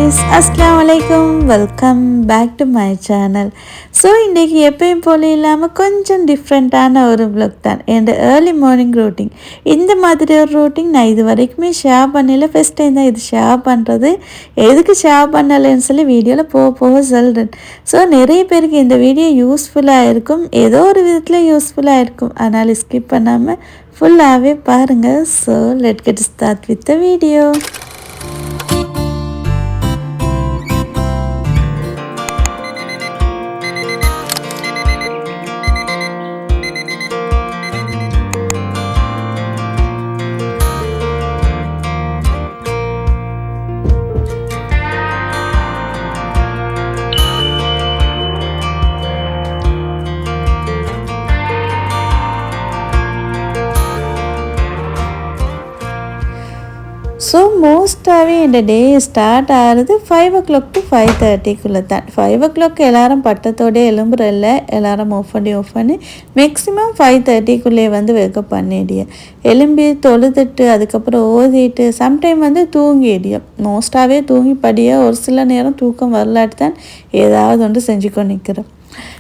guys, Assalamu alaikum. Welcome back to my channel. So இன்றைக்கி எப்பயும் போல இல்லாமல் கொஞ்சம் டிஃப்ரெண்ட்டான ஒரு vlog தான் என் ஏர்லி மார்னிங் ரூட்டின். இந்த மாதிரி ஒரு ரூட்டின் நான் இது வரைக்குமே ஷேர் பண்ணல. ஃபஸ்ட் டைம் தான் இது ஷேர் பண்ணுறது. எதுக்கு ஷேர் பண்ணலைன்னு சொல்லி வீடியோவில் போக சொல்கிறேன். ஸோ நிறைய பேருக்கு இந்த வீடியோ யூஸ்ஃபுல்லாக இருக்கும், ஏதோ ஒரு விதத்தில் யூஸ்ஃபுல்லாக இருக்கும். அதனால் ஸ்கிப் பண்ணாமல் ஃபுல்லாகவே பாருங்கள். So let get start with the video. So மோஸ்ட்டாகவே இந்த டே ஸ்டார்ட் ஆகிறது 5 o'clock to 5:30 தான். 5 o'clock எல்லோரும் பட்டத்தோடே எழும்புறல, எல்லோரும் ஆஃப் பண்ணி மேக்ஸிமம் 5:30 வந்து வேக்கப் பண்ணிடிய எலும்பி தொழுதுட்டு அதுக்கப்புறம் ஓதிட்டு சம்டைம் வந்து தூங்கிடியும். மோஸ்ட்டாகவே தூங்கி படிய ஒரு சில நேரம் தூக்கம் வரலாட்டு தான் ஏதாவது ஒன்று செஞ்சுக்கொண்டு நிற்கிறேன்.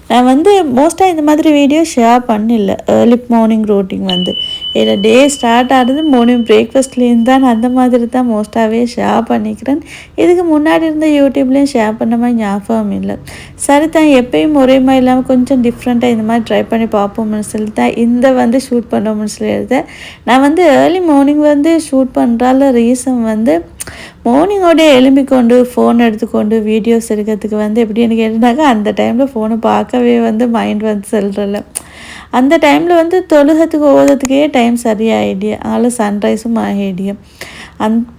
நான் வந்து மோஸ்ட்டாக இந்த மாதிரி வீடியோ ஷேர் பண்ணல. ஏர்லி மார்னிங் ரூட்டின் வந்து என்னோட டே ஸ்டார்ட் ஆகிறது மார்னிங் பிரேக்ஃபாஸ்ட்லேருந்து தான். அந்த மாதிரி தான் மோஸ்ட்டாகவே ஷேர் பண்ணிக்கிறேன். இதுக்கு முன்னாடி இருந்த யூடியூப்லேயும் ஷேர் பண்ண மாதிரி ஞாபகம் இல்லை. சரி தான், எப்பயும் ஒரே மாதிரி இல்லாமல் கொஞ்சம் டிஃப்ரெண்ட்டாக இந்த மாதிரி ட்ரை பண்ணி பார்ப்போம்னு சொல்லி தான் இந்த வந்து ஷூட் பண்ணோம்னு சொல்லி எடுத்தேன். நான் வந்து ஏர்லி மார்னிங் வந்து ஷூட் பண்ணுறால ரீசன் வந்து மார்னிங்கோட எழும்பிக்கொண்டு ஃபோன் எடுத்துக்கொண்டு வீடியோஸ் எடுக்கிறதுக்கு வந்து எப்படின்னு கேட்டாக்கா அந்த டைமில் ஃபோனை பார்க்கவே வந்து மைண்ட் வந்து செல்றல. அந்த டைமில் வந்து தொழுகத்துக்கு ஓதுறதுக்கே டைம் சரியாகிடியும், அதனால் சன்ரைஸும் ஆகிடியும்.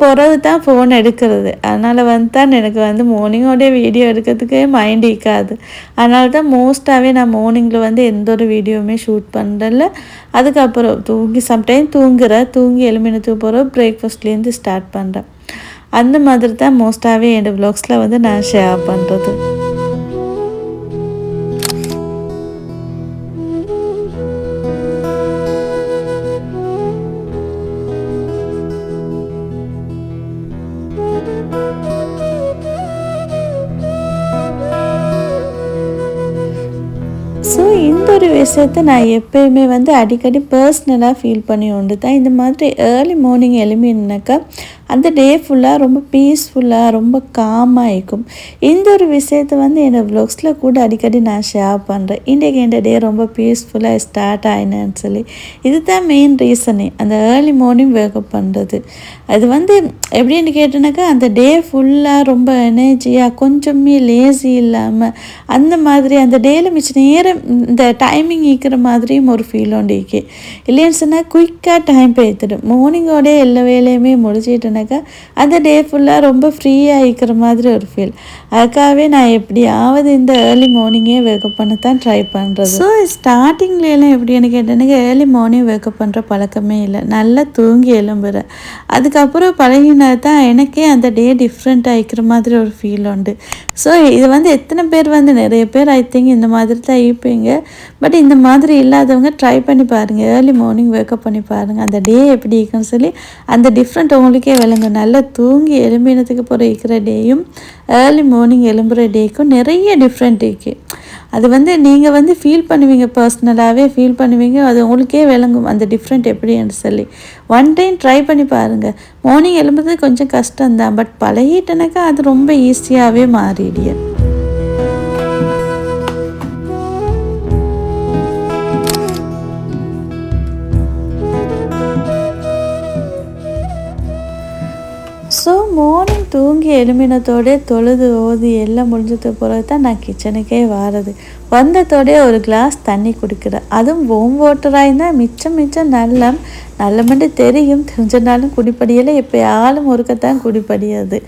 பிறகு தான் ஃபோன் எடுக்கிறது. அதனால் வந்து தான் எனக்கு வந்து மார்னிங்கோடைய வீடியோ எடுக்கிறதுக்கே மைண்ட் ஈக்காது. அதனால தான் மோஸ்ட்டாகவே நான் மார்னிங்கில் வந்து எந்த ஒரு வீடியோவுமே ஷூட் பண்ணுறல. அதுக்கப்புறம் சம்டைம் தூங்கி எழுமினத்துக்கு போகிற பிரேக்ஃபாஸ்ட்லேருந்து ஸ்டார்ட் பண்ணுறேன். அந்த மாதிரி தான் மோஸ்ட்டாகவே என்னோடய வ்ளாக்ஸில் வந்து நான் ஷேர் பண்ணுறது. ஸோ இந்த ஒரு விஷயத்தை நான் எப்போயுமே வந்து அடிக்கடி பர்சனலாக ஃபீல் பண்ணி உண்டு தான். இந்த மாதிரி ஏர்லி மார்னிங் எழுமினாக்கா அந்த டே ஃபுல்லாக ரொம்ப பீஸ்ஃபுல்லாக ரொம்ப காமாக இருக்கும். இந்த ஒரு விஷயத்தை வந்து என்னோடய வ்ளாக்ஸில் கூட அடிக்கடி நான் ஷேர் பண்ணுறேன். இன்றைக்கு என் டே ரொம்ப பீஸ்ஃபுல்லாக ஸ்டார்ட் ஆயினேன்னு சொல்லி. இதுதான் மெயின் ரீசனே, அந்த ஏர்லி மார்னிங் வேக்கப் பண்ணுறது. அது வந்து எப்படின்னு கேட்டோன்னாக்கா அந்த டே ஃபுல்லாக ரொம்ப எனர்ஜியாக கொஞ்சமே லேசி இல்லாமல் அந்த மாதிரி அந்த டேயில் மிச்ச நேரம் இந்த டைமிங் ஈக்கிற மாதிரியும் ஒரு ஃபீல் உண்டு ஈக்கே. இல்லைன்னு சொன்னால் குயிக்காக டைம் போய்த்துடும். மார்னிங்கோட எல்லா வேலையுமே முடிச்சிட்டு அந்த டே ஃபுல்லாக ரொம்ப ஃப்ரீயாக இருக்கிற மாதிரி ஒரு ஃபீல். அதுக்காகவே நான் எப்படியாவது இந்த ஏர்லி மார்னிங்கே வேக்கப் பண்ண தான் ட்ரை பண்ணுறது. ஸோ ஸ்டார்டிங்லாம் எப்படின்னு கேட்டேன்னாக்கா ஏர்லி மார்னிங் வேக்கப் பண்ணுற பழக்கமே இல்லை. நல்லா தூங்கி எழும்புறேன். அதுக்கப்புறம் பழகினா தான் எனக்கே அந்த டே டிஃப்ரெண்ட்டாக இருக்கிற மாதிரி ஒரு ஃபீல் உண்டு. ஸோ இது வந்து எத்தனை பேர் வந்து நிறைய பேர் ஐ திங்க் இந்த மாதிரி தான் இருப்பீங்க. பட் இந்த மாதிரி இல்லாதவங்க ட்ரை பண்ணி பாருங்கள், ஏர்லி மார்னிங் வேக்கப் பண்ணி பாருங்கள். அந்த டே எப்படி இருக்குன்னு சொல்லி அந்த டிஃப்ரெண்ட் உங்களுக்கே விளங்க. நல்லா தூங்கி எழும்பினதுக்கு போகிற இருக்கிற டேயும் ஏர்லி மார்னிங் எழும்புகிற டேக்கும் நிறைய டிஃப்ரெண்ட் இருக்குது. அது வந்து நீங்கள் வந்து ஃபீல் பண்ணுவீங்க, பர்சனலாகவே ஃபீல் பண்ணுவீங்க. அது உங்களுக்கே விளங்கும் அந்த டிஃப்ரெண்ட் எப்படின்னு சொல்லி. ஒன் டைம் ட்ரை பண்ணி பாருங்கள். மார்னிங் எழும்புறது கொஞ்சம் கஷ்டம்தான், பட் பழகிட்டனாக்கா அது ரொம்ப ஈஸியாகவே மாறிடிய. ஸோ மார்னிங் தூங்கி எழுமினத்தோடே தொழுது ஓதி எல்லாம் முடிஞ்சது பிறகு தான் நான் கிச்சனுக்கே வாரது. வந்ததோடே ஒரு கிளாஸ் தண்ணி குடிக்கிறேன். அதுவும் வார்ம் வாட்டராக இருந்தால் மிச்சம் நல்ல மட்டும் தெரிஞ்சனாலும் குடிப்படியலை எப்போயாலும் ஒருக்கத்தான் குடிப்படியாது.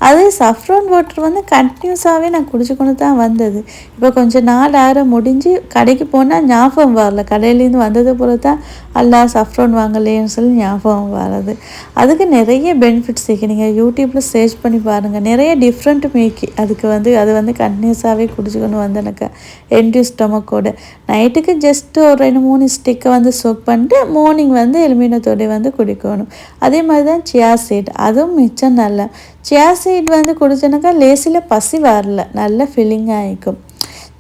அதே சஃப்ரான் வாட்டர் வந்து கண்டினியூஸாகவே நான் குடிச்சு கொண்டு தான் வந்தது. இப்போ கொஞ்சம் நாள் முடிஞ்சு கடைக்கு போனால் ஞாபகம் வரல. கடையிலேருந்து வந்தது போல தான் சஃப்ரான் வாங்கலேன்னு சொல்லி ஞாபகம் வர்றது. அதுக்கு நிறைய பெனிஃபிட்ஸ் இருக்குது. நீங்கள் யூடியூப்பில் சர்ச் பண்ணி பாருங்கள், நிறைய டிஃப்ரெண்ட் மேக்கி. அதுக்கு வந்து அது வந்து கண்டினியூஸாகவே குடிச்சு கொண்டு வந்தேனாக்கா எம்டி ஸ்டொமக்கோட. நைட்டுக்கு ஜஸ்ட் ஒரு 2-3 ஸ்டிக்கை வந்து சோக் பண்ணிட்டு மார்னிங் வந்து எலுமினத்தோடய வந்து குடிக்கணும். அதே மாதிரி தான் சியா சீட், அதுவும் மிச்சம் நல்லா. சியா சீட் வந்து குடிச்சோன்னாக்கா லேசில் பசி வரல, நல்ல ஃபில்லிங்காக ஆகிக்கும்.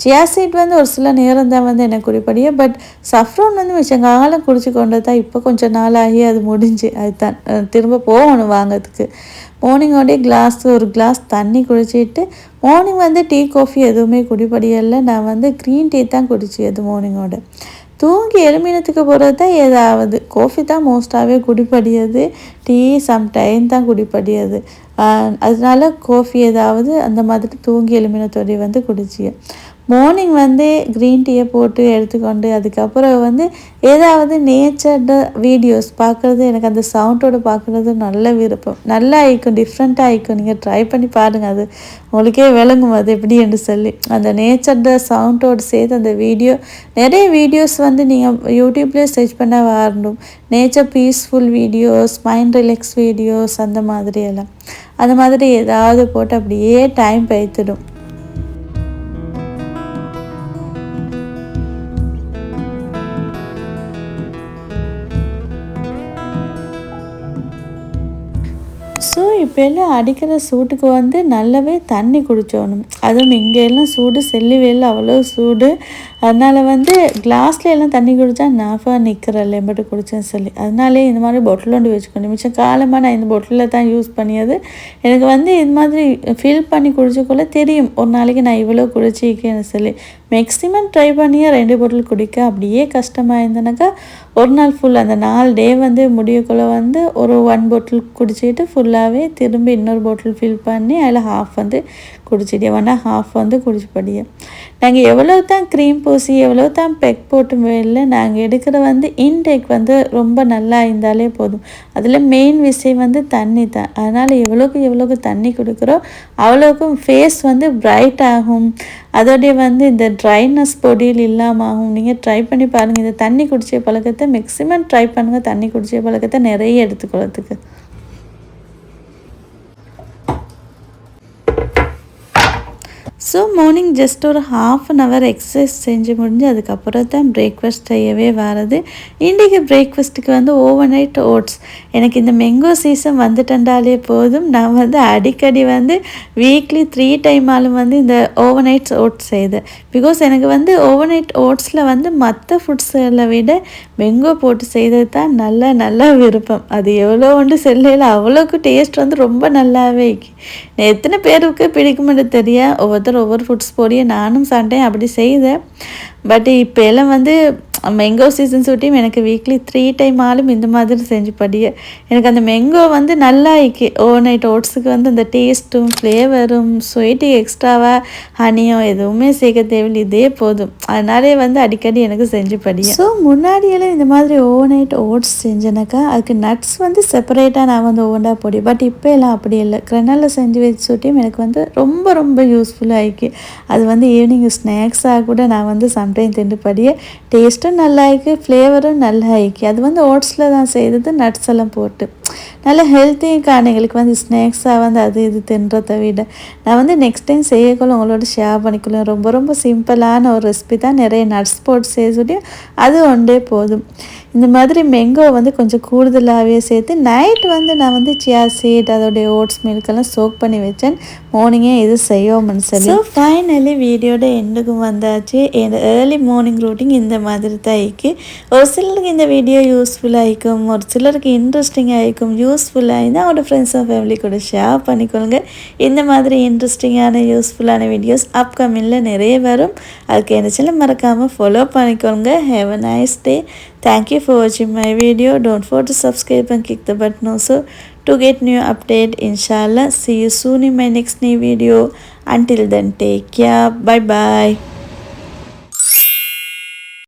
சியா சீட் வந்து ஒரு சில நேரம் தான் வந்து எனக்கு குடிப்படியே. பட் சஃப்ரோன் வந்து மிச்சங்காலம் குடிச்சு கொண்டு தான் இப்போ கொஞ்சம் நாளாகி அது முடிஞ்சு. அதுதான் திரும்ப போகணும் வாங்கிறதுக்கு. மார்னிங்கோடய ஒரு கிளாஸ் தண்ணி குடிச்சிட்டு மார்னிங் வந்து டீ காஃபி எதுவுமே குடிப்படியல்ல. நான் வந்து க்ரீன் டீ தான் குடிச்சது மார்னிங்கோட. தூங்கி எழுமினத்துக்கு போகிறது தான் ஏதாவது. காஃபி தான் மோஸ்ட்டாகவே குடிப்படியது, டீ சம்டைம் தான் குடிப்படியது. அதனால காஃபி ஏதாவது அந்த மாதிரி தூங்கி எழுமினத்தோடைய வந்து குடிச்சிய. மார்னிங் வந்து க்ரீன் டீயை போட்டு எடுத்துக்கொண்டு அதுக்கப்புறம் வந்து ஏதாவது நேச்சர்டு வீடியோஸ் பார்க்குறது, எனக்கு அந்த சவுண்டோடு பார்க்குறது நல்ல விருப்பம். நல்லா ஆயிக்கும், டிஃப்ரெண்ட்டாக ஆயிக்கும். நீங்கள் ட்ரை பண்ணி பாருங்கள், அது உங்களுக்கே விளங்கும் அது எப்படி என்று சொல்லி. அந்த நேச்சர்டு சவுண்டோடு சேர்த்து அந்த வீடியோ, நிறைய வீடியோஸ் வந்து நீங்கள் யூடியூப்லேயே சர்ச் பண்ண வரணும். Nature peaceful videos, mind relax videos, அந்த மாதிரியெல்லாம். அந்த மாதிரி ஏதாவது போட்டு அப்படியே டைம் பைத்திடும். ஸோ இப்போ எல்லாம் அடிக்கிற சூட்டுக்கு வந்து நல்லாவே தண்ணி குடிச்சோணும். அதுவும் இங்கெல்லாம் சூடு, செல்லிவேல அவ்வளோ சூடு. அதனால் வந்து கிளாஸில் எல்லாம் தண்ணி குடித்தா நாஃபாக நிற்கிறல்ல எம்பிட்டு குடித்தேன்னு சொல்லி, அதனாலே இந்த மாதிரி பொட்டில் ஒன்று வச்சுக்கணும். மிச்சம் காலமாக நான் இந்த பொட்டிலில் தான் யூஸ் பண்ணியது. எனக்கு வந்து இது மாதிரி ஃபில் பண்ணி குடிச்சக்குள்ளே தெரியும் ஒரு நாளைக்கு நான் இவ்வளோ குடிச்சிருக்கேன்னு சொல்லி. மேக்ஸிமம் ட்ரை பண்ணியே 2 பாட்டில் குடிக்க. அப்படியே கஷ்டமாக இருந்தனாக்கா ஒரு நாள் ஃபுல், அந்த 4 டே வந்து முடியக்குள்ளே வந்து ஒரு 1 பாட்டில் குடிச்சிட்டு ஃபுல்லாகவே திரும்பி இன்னொரு பாட்டில் ஃபில் பண்ணி அதில் ஹாஃப் வந்து குடிச்சிட்டே 1.5 வந்து குடிச்சுப்படியே. நாங்கள் எவ்வளோ தான் க்ரீம் பூசி எவ்வளோ தான் பெக் போட்டு இல்லை, நாங்கள் எடுக்கிற வந்து இன்டேக் வந்து ரொம்ப நல்லா இருந்தாலே போதும். அதில் மெயின் விஷயம் வந்து தண்ணி தான். அதனால் எவ்வளோக்கு தண்ணி குடிக்கிறோம் அவ்வளோக்கும் ஃபேஸ் வந்து பிரைட் ஆகும். அதோடைய வந்து இந்த ட்ரைனஸ் பொடியில் இல்லாமல் ஆகும். நீங்கள் ட்ரை பண்ணி பாருங்கள். இந்த தண்ணி குடிச்ச பழக்கத்தை மேக்ஸிமம் ட்ரை பண்ணுங்கள். தண்ணி குடிச்ச பழக்கத்தை நிறைய எடுத்துக்கிறதுக்கு. ஸோ மார்னிங் ஜஸ்ட் ஒரு 1/2 hour எக்ஸசைஸ் செஞ்சு முடிஞ்சு அதுக்கப்புறம் தான் பிரேக்ஃபாஸ்ட் செய்யவே வரது. இன்றைக்கி பிரேக்ஃபாஸ்ட்டுக்கு வந்து ஓவர் நைட் ஓட்ஸ். எனக்கு இந்த மேங்கோ சீசன் வந்துட்டாலே போதும், நான் வந்து அடிக்கடி வந்து வீக்லி 3 டைமாலும் வந்து இந்த ஓவர் நைட்ஸ் ஓட்ஸ் செய்தேன். பிகாஸ் எனக்கு வந்து ஓவர் நைட் ஓட்ஸில் வந்து மற்ற ஃபுட்ஸில் விட மேங்கோ போட்டு செய்தது தான் நல்லா விருப்பம். அது எவ்வளோ ஒன்று செல்லையில் அவ்வளோக்கு டேஸ்ட் வந்து ரொம்ப நல்லாவே. எத்தனை பேருக்கு பிடிக்குமென்று தெரியா, ஒவ்வொரு ஃபுட்ஸ் போடியே நானும் சாப்பிட்டேன், அப்படி செய்தேன். பட் இப்போ எல்லாம் வந்து மேங்கோ சீசன் சுட்டியும் எனக்கு வீக்லி 3 டைம் ஆளும் இந்த மாதிரி செஞ்சு படிய. எனக்கு அந்த மேங்கோ வந்து நல்லா இருக்கு. ஓவர் நைட் ஓட்ஸுக்கு வந்து அந்த டேஸ்ட்டும் ஃப்ளேவரும் ஸ்வீட்டுக்கு எக்ஸ்ட்ராவாக ஹனியோ எதுவுமே சேர்க்க தேவையில்லை, இதே போதும். அதனாலே வந்து அடிக்கடி எனக்கு செஞ்சு படிய. ஸோ முன்னாடியெல்லாம் இந்த மாதிரி ஓவர் நைட் ஓட்ஸ் செஞ்சேனாக்கா அதுக்கு நட்ஸ் வந்து செப்பரேட்டாக நான் வந்து ஓவனாக போடி. பட் இப்போ எல்லாம் அப்படி இல்லை. கிரனலில் செஞ்சு வச்சு சுட்டியும் எனக்கு வந்து ரொம்ப யூஸ்ஃபுல்லாக ஆயிருக்கு. அது வந்து ஈவினிங் ஸ்நாக்ஸாக கூட நான் வந்து சம்டைம் திண்டு படிய. டேஸ்ட்டும் நல்லா இருக்கு, ஃப்ளேவரும் நல்லா இருக்கு. அது வந்து ஓட்ஸில் தான் செய்தது, நட்ஸ் எல்லாம் போட்டு நல்ல ஹெல்த்தியும் எங்களுக்கு வந்து ஸ்நாக்ஸாக வந்து அது இது தின்றதை விட. நான் வந்து நெக்ஸ்ட் டைம் செய்யக்குள்ள உங்களோட ஷேர் பண்ணிக்கலாம். ரொம்ப சிம்பிளான ஒரு ரெசிபி தான். நிறைய நட்ஸ் போட்டு செய்ய சொல்லி அது ஒன்றே போதும். இந்த மாதிரி மேங்கோ வந்து கொஞ்சம் கூடுதலாகவே சேர்த்து நைட் வந்து நான் வந்து சியா சீட் அதோடைய ஓட்ஸ் மில்கெல்லாம் சோக் பண்ணி வச்சேன். மார்னிங்கே இது செய்யோம்னு சொல்லி. ஸோ ஃபைனலி வீடியோட எண்டுக்கும் வந்தாச்சு. என் ஏர்லி மார்னிங் ரூட்டிங் இந்த மாதிரி தான் ஆயிருக்கு. ஒரு சிலருக்கு இந்த வீடியோ யூஸ்ஃபுல்லாக ஆகிக்கும், ஒரு சிலருக்கு இன்ட்ரெஸ்டிங்காக ஆகிக்கும். யூஸ்ஃபுல்லாக இருந்தால் அவரோட ஃப்ரெண்ட்ஸ் அண்ட் ஃபேமிலி கூட ஷேர் பண்ணிக்கொள்ளுங்க. இந்த மாதிரி இன்ட்ரெஸ்டிங்கான யூஸ்ஃபுல்லான வீடியோஸ் அப்கமிங்கில் நிறைய வரும். அதுக்கு என்ன சேனல் மறக்காமல் ஃபாலோ பண்ணிக்கோங்க. Have a nice day. Thank you for watching my video. Don't forget to subscribe and click the button also to get new update. Inshallah, see you soon in my next new video. Until then, take care. Bye bye.